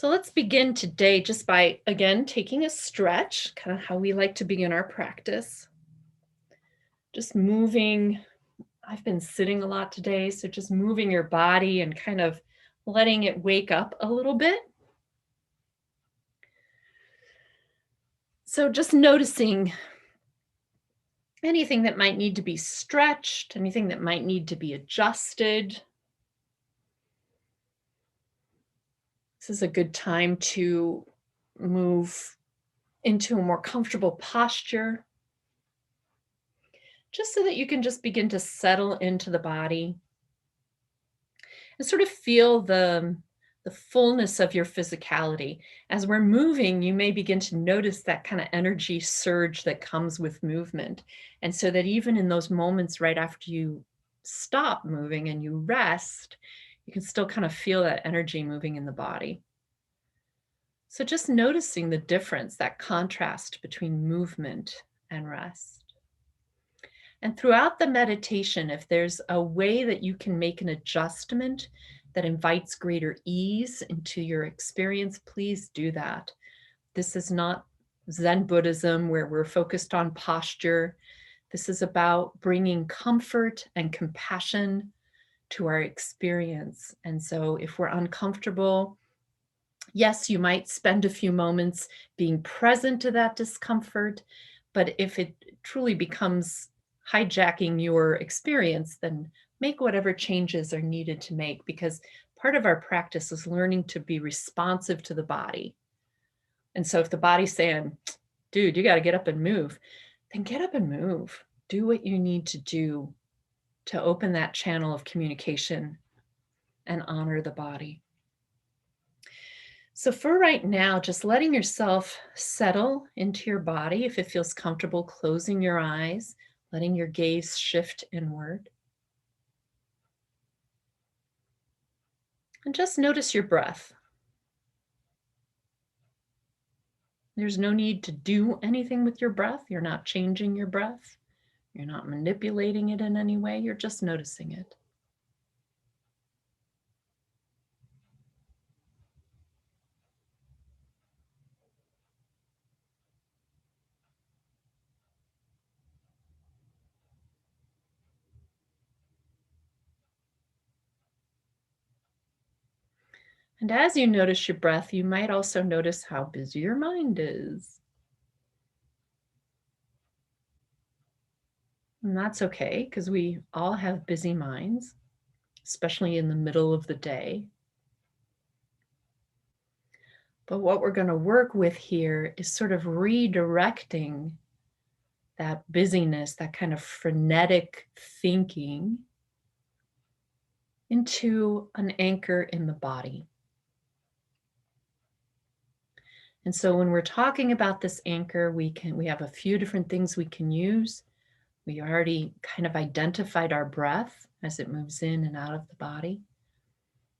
So let's begin today just by, again, taking a stretch, kind of how we like to begin our practice. Just moving. I've been sitting a lot today, so just moving your body and kind of letting it wake up a little bit. So just noticing anything that might need to be stretched, anything that might need to be adjusted. This is a good time to move into a more comfortable posture, just so that you can just begin to settle into the body and sort of feel the fullness of your physicality. As we're moving, you may begin to notice that kind of energy surge that comes with movement. And so that even in those moments right after you stop moving and you rest, you can still kind of feel that energy moving in the body. So just noticing the difference, that contrast between movement and rest. And throughout the meditation, if there's a way that you can make an adjustment that invites greater ease into your experience, please do that. This is not Zen Buddhism where we're focused on posture. This is about bringing comfort and compassion to our experience. And so if we're uncomfortable, yes, you might spend a few moments being present to that discomfort, but if it truly becomes hijacking your experience, then make whatever changes are needed to make, because part of our practice is learning to be responsive to the body. And so if the body's saying, dude, you got to get up and move, then get up and move. Do what you need to do to open that channel of communication and honor the body. So for right now, just letting yourself settle into your body. If it feels comfortable, closing your eyes, letting your gaze shift inward. And just notice your breath. There's no need to do anything with your breath. You're not changing your breath. You're not manipulating it in any way. You're just noticing it. And as you notice your breath, you might also notice how busy your mind is. And that's okay, because we all have busy minds, especially in the middle of the day. But what we're going to work with here is sort of redirecting that busyness, that kind of frenetic thinking, into an anchor in the body. And so when we're talking about this anchor, we have a few different things we can use. We already kind of identified our breath as it moves in and out of the body.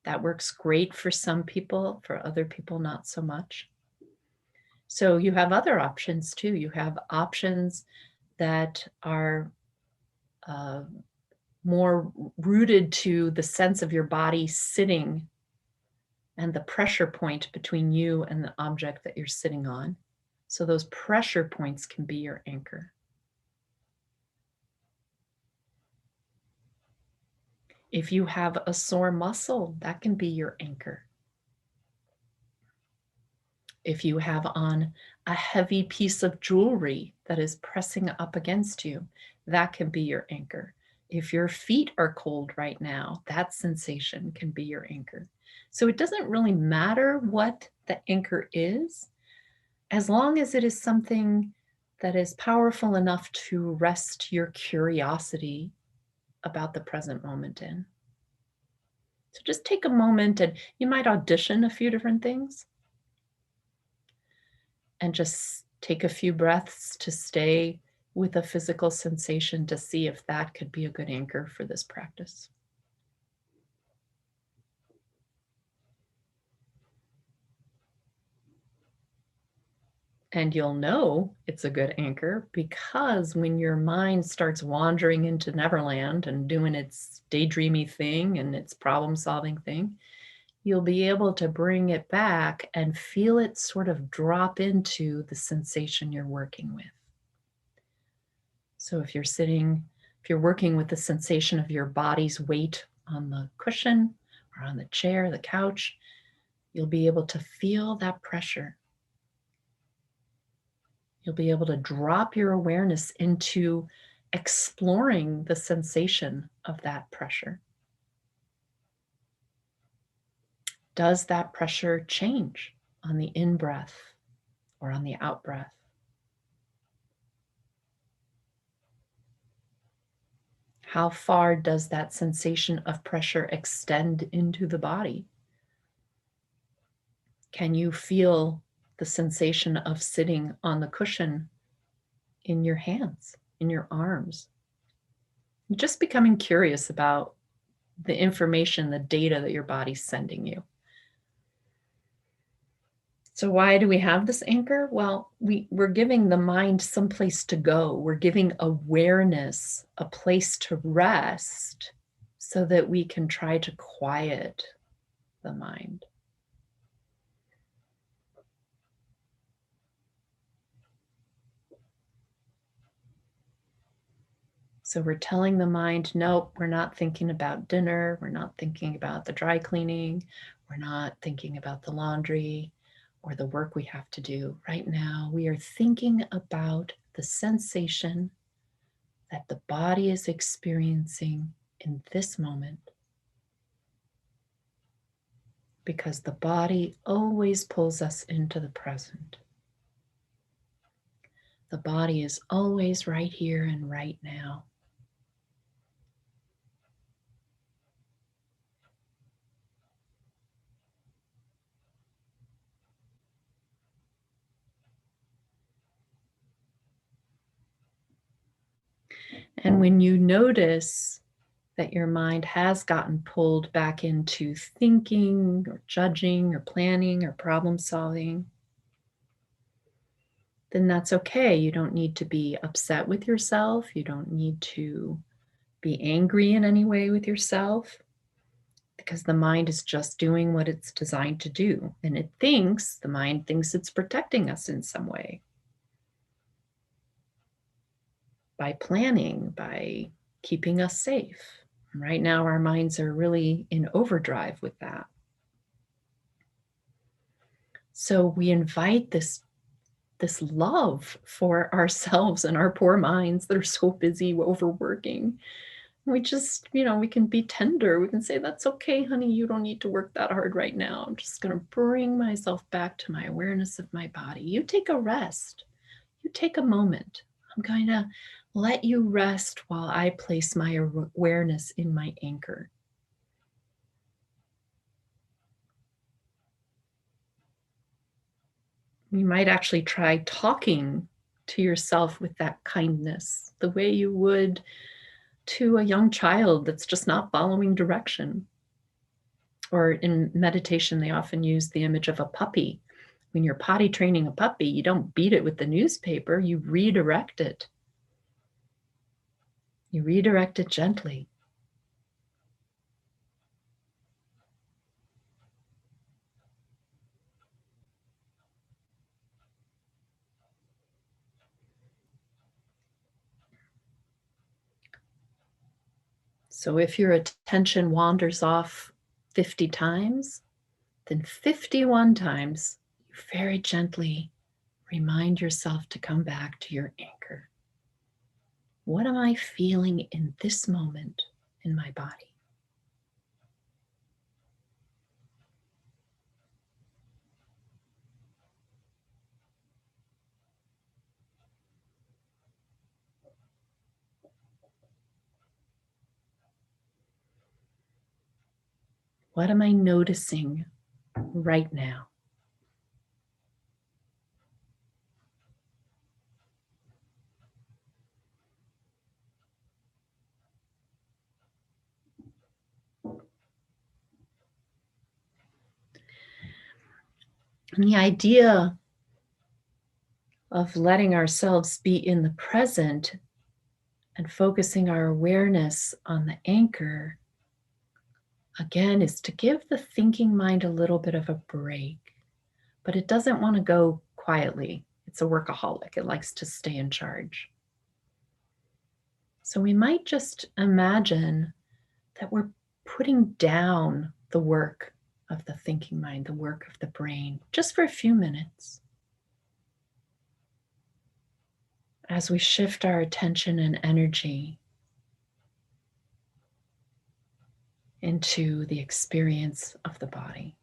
That works great for some people, for other people, not so much. So you have other options too. You have options that are more rooted to the sense of your body sitting and the pressure point between you and the object that you're sitting on. So those pressure points can be your anchor. If you have a sore muscle, that can be your anchor. If you have on a heavy piece of jewelry that is pressing up against you, that can be your anchor. If your feet are cold right now, that sensation can be your anchor. So it doesn't really matter what the anchor is, as long as it is something that is powerful enough to rest your curiosity about the present moment in. So just take a moment, and you might audition a few different things and just take a few breaths to stay with a physical sensation to see if that could be a good anchor for this practice. And you'll know it's a good anchor because when your mind starts wandering into Neverland and doing its daydreamy thing and its problem solving thing, you'll be able to bring it back and feel it sort of drop into the sensation you're working with. So if you're working with the sensation of your body's weight on the cushion or on the chair, the couch, you'll be able to feel that pressure. You'll be able to drop your awareness into exploring the sensation of that pressure. Does that pressure change on the in breath or on the out breath? How far does that sensation of pressure extend into the body? Can you feel the sensation of sitting on the cushion in your hands, in your arms? Just becoming curious about the information, the data that your body's sending you. So why do we have this anchor? Well, we're giving the mind some place to go. We're giving awareness a place to rest so that we can try to quiet the mind. So we're telling the mind, nope, we're not thinking about dinner. We're not thinking about the dry cleaning. We're not thinking about the laundry or the work we have to do. Right now, we are thinking about the sensation that the body is experiencing in this moment. Because the body always pulls us into the present. The body is always right here and right now. And when you notice that your mind has gotten pulled back into thinking or judging or planning or problem solving, then that's okay. You don't need to be upset with yourself. You don't need to be angry in any way with yourself because the mind is just doing what it's designed to do. And the mind thinks it's protecting us in some way by planning, by keeping us safe. Right now, our minds are really in overdrive with that. So we invite this love for ourselves and our poor minds that are so busy overworking. We just, we can be tender. We can say, that's okay, honey. You don't need to work that hard right now. I'm just going to bring myself back to my awareness of my body. You take a rest. You take a moment. I'm going to let you rest while I place my awareness in my anchor. You might actually try talking to yourself with that kindness, the way you would to a young child that's just not following direction. Or in meditation, they often use the image of a puppy. When you're potty training a puppy, you don't beat it with the newspaper, you redirect it. You redirect it gently. So if your attention wanders off 50 times, then 51 times you very gently remind yourself to come back to your anchor. What am I feeling in this moment in my body? What am I noticing right now? And the idea of letting ourselves be in the present and focusing our awareness on the anchor again, is to give the thinking mind a little bit of a break, but it doesn't want to go quietly. It's a workaholic. It likes to stay in charge. So we might just imagine that we're putting down the work of the thinking mind, the work of the brain, just for a few minutes. As we shift our attention and energy into the experience of the body.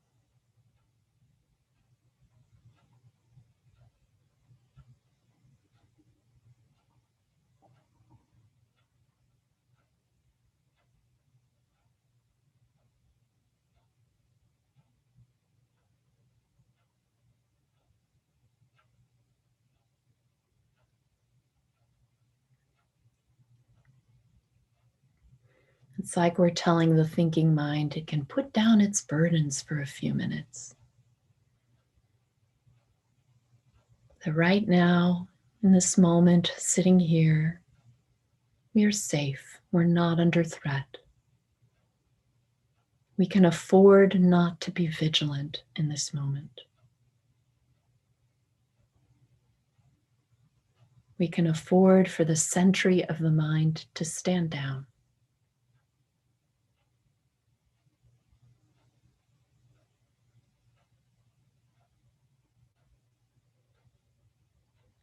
It's like we're telling the thinking mind it can put down its burdens for a few minutes. That right now, in this moment, sitting here, we are safe. We're not under threat. We can afford not to be vigilant in this moment. We can afford for the sentry of the mind to stand down.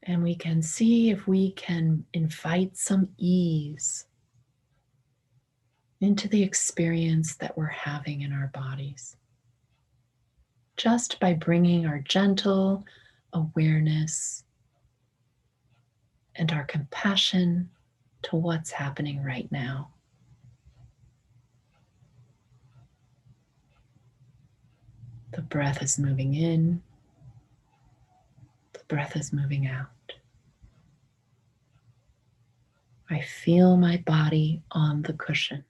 And we can see if we can invite some ease into the experience that we're having in our bodies. Just by bringing our gentle awareness and our compassion to what's happening right now. The breath is moving in, the breath is moving out. I feel my body on the cushion.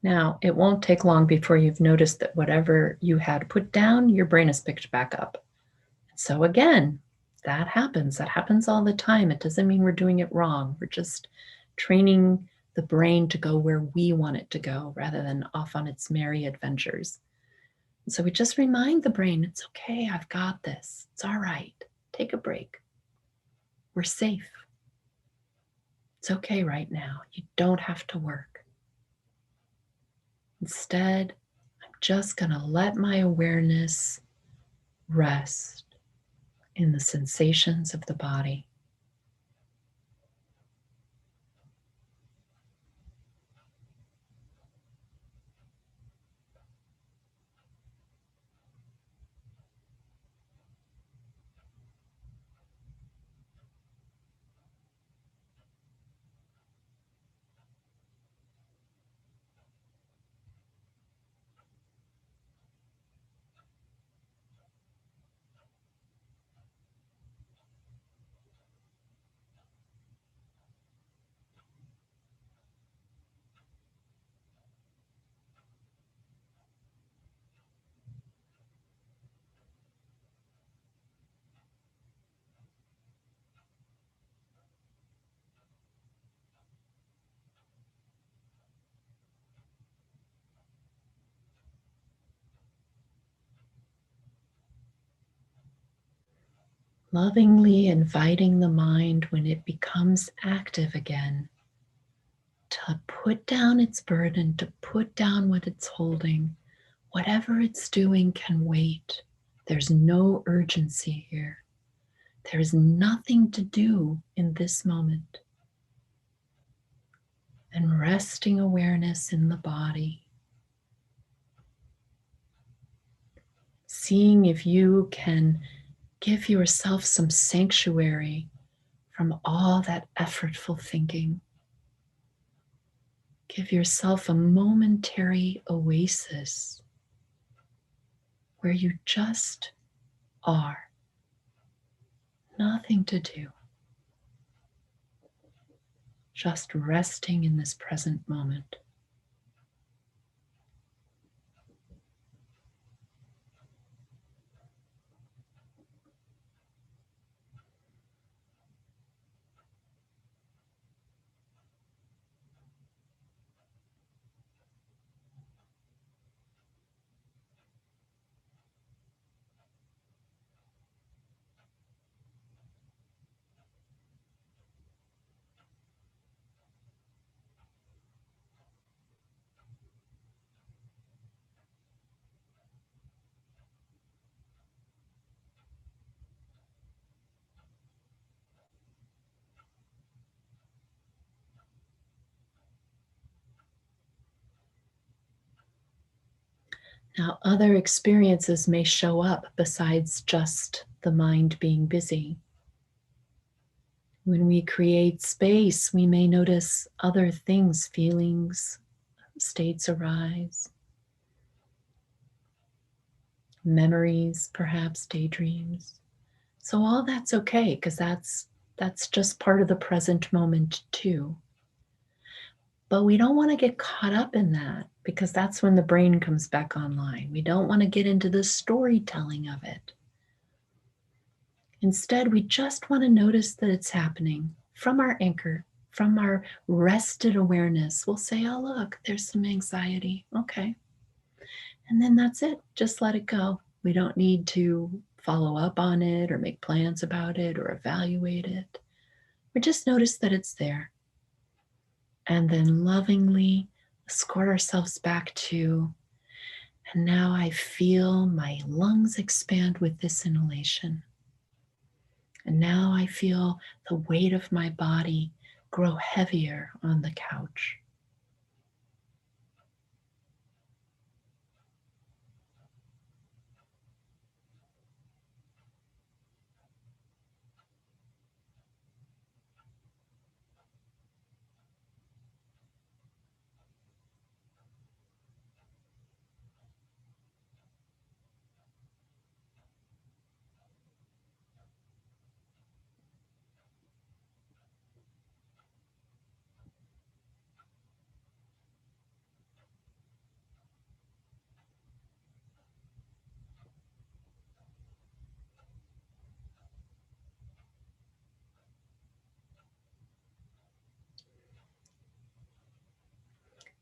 Now, it won't take long before you've noticed that whatever you had put down, your brain has picked back up. So again, that happens. That happens all the time. It doesn't mean we're doing it wrong. We're just training the brain to go where we want it to go rather than off on its merry adventures. And so we just remind the brain, it's okay, I've got this. It's all right. Take a break. We're safe. It's okay right now. You don't have to work. Instead, I'm just going to let my awareness rest in the sensations of the body. Lovingly inviting the mind when it becomes active again to put down its burden, to put down what it's holding. Whatever it's doing can wait. There's no urgency here. There's nothing to do in this moment. And resting awareness in the body. Seeing if you can give yourself some sanctuary from all that effortful thinking. Give yourself a momentary oasis where you just are. Nothing to do, just resting in this present moment. Now, other experiences may show up besides just the mind being busy. When we create space, we may notice other things, feelings, states arise, memories, perhaps daydreams. So all that's okay because that's just part of the present moment too. But we don't want to get caught up in that because that's when the brain comes back online. We don't want to get into the storytelling of it. Instead, we just want to notice that it's happening from our anchor, from our rested awareness. We'll say, oh, look, there's some anxiety. Okay. And then that's it. Just let it go. We don't need to follow up on it or make plans about it or evaluate it. We just notice that it's there. And then lovingly escort ourselves back to, and now I feel my lungs expand with this inhalation. And now I feel the weight of my body grow heavier on the couch.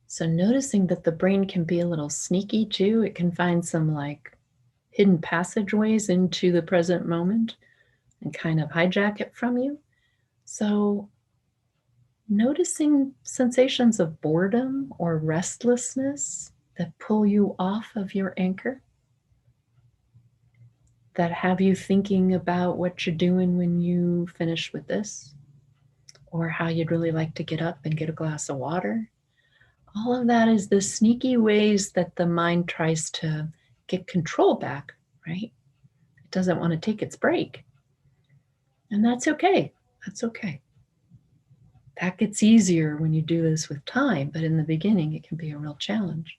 So, noticing that the brain can be a little sneaky too, it can find some like hidden passageways into the present moment and kind of hijack it from you. So, noticing sensations of boredom or restlessness that pull you off of your anchor, that have you thinking about what you're doing when you finish with this, or how you'd really like to get up and get a glass of water. All of that is the sneaky ways that the mind tries to get control back, right? It doesn't want to take its break. And that's okay. That's okay. That gets easier when you do this with time, but in the beginning, it can be a real challenge.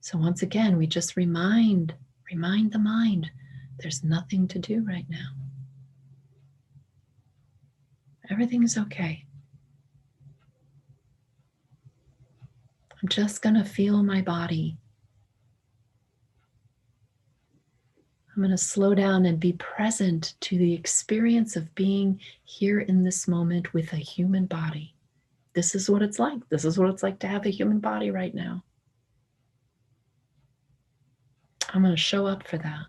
So once again, we just remind the mind there's nothing to do right now. Everything is okay. I'm just going to feel my body. I'm going to slow down and be present to the experience of being here in this moment with a human body. This is what it's like. This is what it's like to have a human body right now. I'm going to show up for that.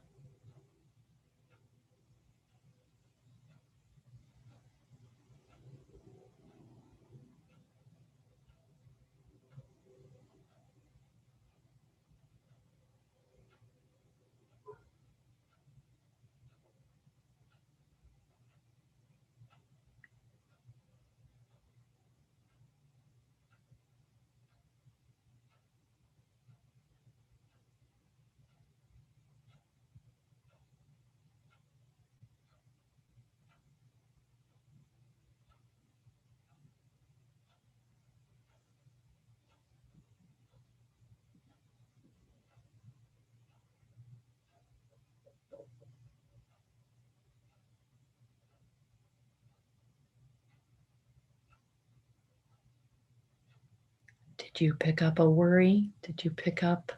you pick up a worry? Did you pick up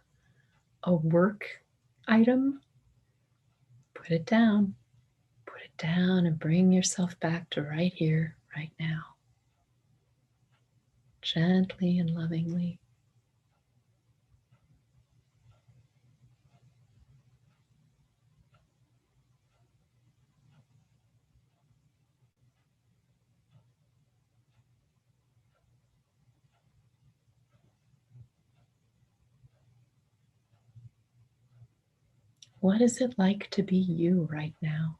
a work item? Put it down. Put it down and bring yourself back to right here, right now. Gently and lovingly. What is it like to be you right now?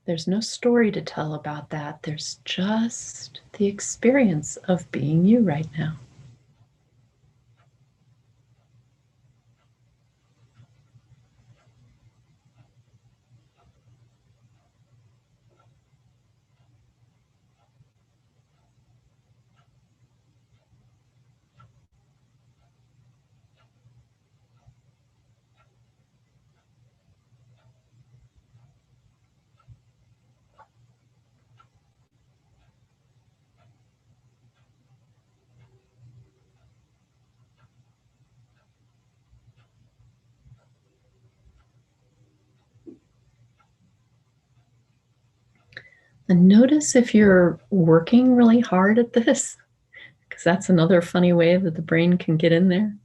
There's no story to tell about that. There's just the experience of being you right now. And notice if you're working really hard at this, because that's another funny way that the brain can get in there,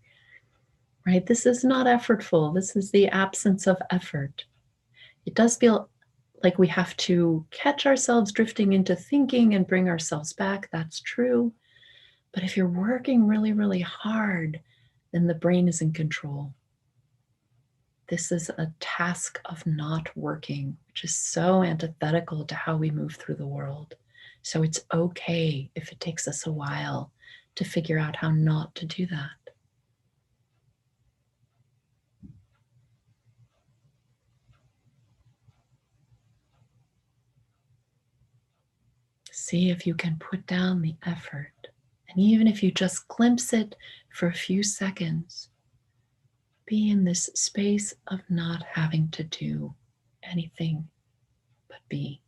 right? This is not effortful. This is the absence of effort. It does feel like we have to catch ourselves drifting into thinking and bring ourselves back. That's true. But if you're working really, really hard, then the brain is in control. This is a task of not working, which is so antithetical to how we move through the world. So it's okay if it takes us a while to figure out how not to do that. See if you can put down the effort. And even if you just glimpse it for a few seconds, be in this space of not having to do anything but be.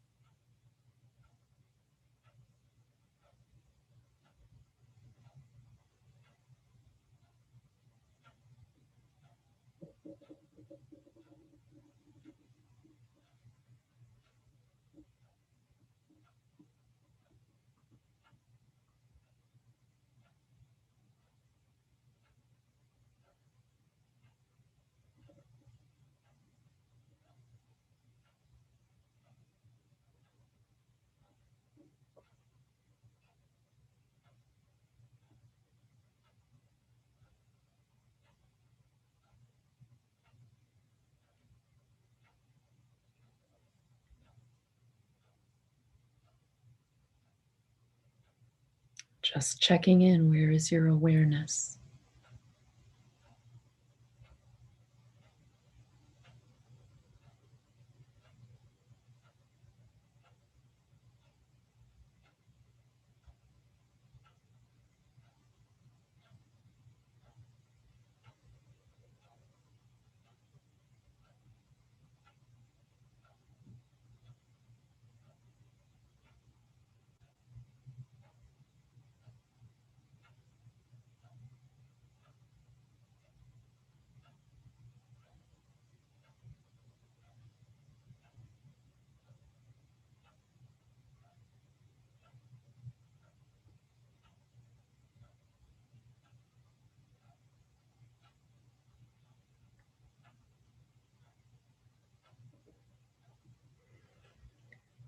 Just checking in, where is your awareness?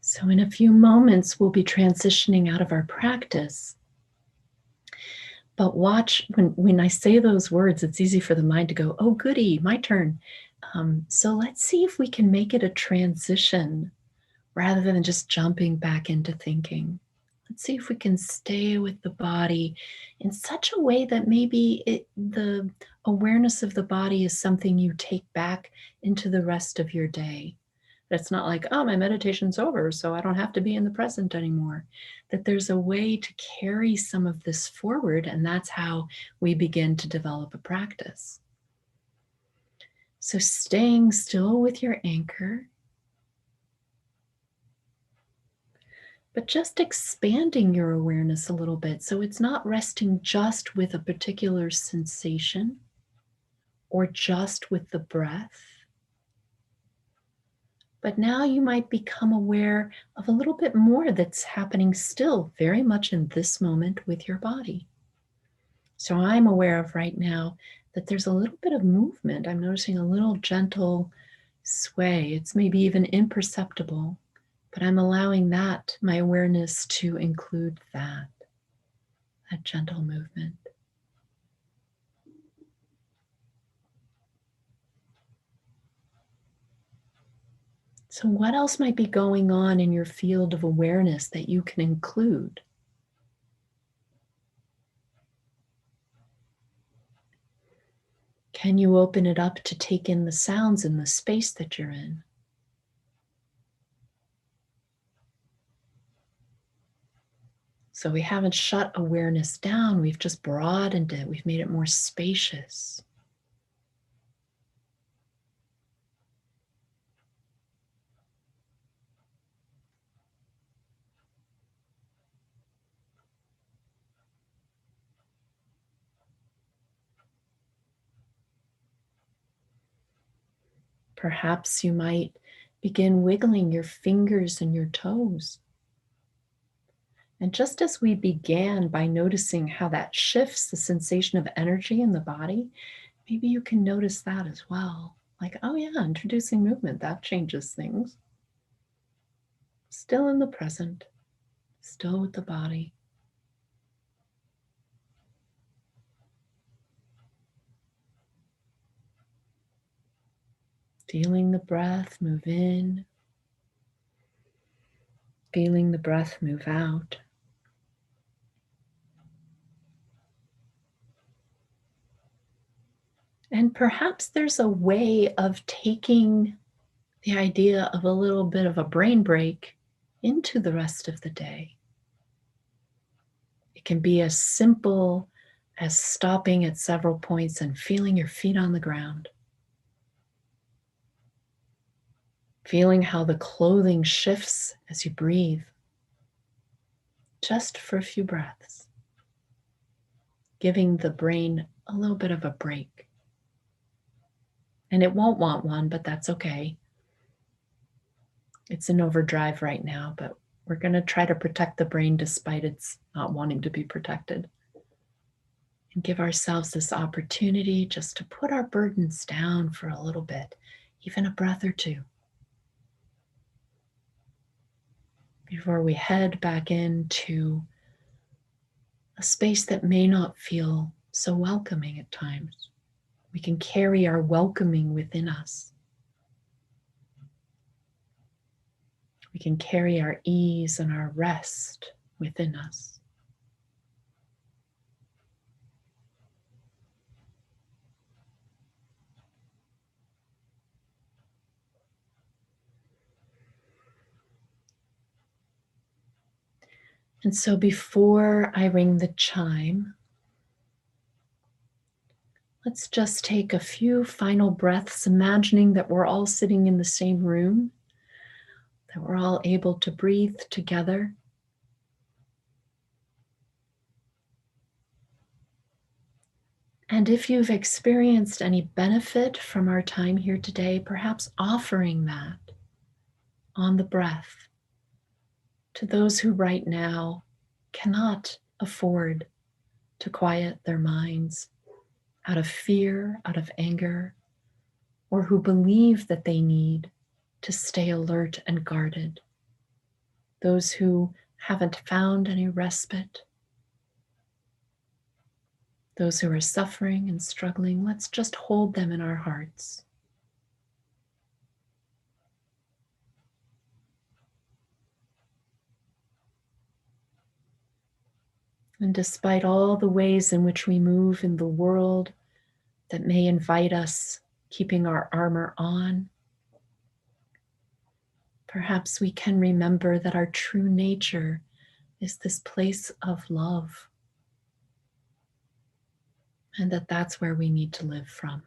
So, in a few moments, we'll be transitioning out of our practice. But watch when I say those words, it's easy for the mind to go, oh, goody, my turn. So, let's see if we can make it a transition rather than just jumping back into thinking. Let's see if we can stay with the body in such a way that maybe the awareness of the body is something you take back into the rest of your day. It's not like, oh, my meditation's over, so I don't have to be in the present anymore. That there's a way to carry some of this forward, and that's how we begin to develop a practice. So, staying still with your anchor, but just expanding your awareness a little bit so it's not resting just with a particular sensation or just with the breath. But now you might become aware of a little bit more that's happening still very much in this moment with your body. So I'm aware of right now that there's a little bit of movement. I'm noticing a little gentle sway. It's maybe even imperceptible, but I'm allowing that, my awareness to include that gentle movement. So, what else might be going on in your field of awareness that you can include? Can you open it up to take in the sounds in the space that you're in? So, we haven't shut awareness down, we've just broadened it, we've made it more spacious. Perhaps you might begin wiggling your fingers and your toes. And just as we began by noticing how that shifts the sensation of energy in the body, maybe you can notice that as well. Like, oh, yeah, introducing movement, that changes things. Still in the present, still with the body. Feeling the breath move in, feeling the breath move out. And perhaps there's a way of taking the idea of a little bit of a brain break into the rest of the day. It can be as simple as stopping at several points and feeling your feet on the ground, feeling how the clothing shifts as you breathe, just for a few breaths, giving the brain a little bit of a break. And it won't want one, but that's okay. It's in overdrive right now, but we're going to try to protect the brain despite its not wanting to be protected. And give ourselves this opportunity just to put our burdens down for a little bit, even a breath or two, before we head back into a space that may not feel so welcoming at times. We can carry our welcoming within us. We can carry our ease and our rest within us. And so before I ring the chime, let's just take a few final breaths, imagining that we're all sitting in the same room, that we're all able to breathe together. And if you've experienced any benefit from our time here today, perhaps offering that on the breath to those who right now cannot afford to quiet their minds out of fear, out of anger, or who believe that they need to stay alert and guarded. Those who haven't found any respite, those who are suffering and struggling, let's just hold them in our hearts. And despite all the ways in which we move in the world that may invite us keeping our armor on, perhaps we can remember that our true nature is this place of love, and that that's where we need to live from.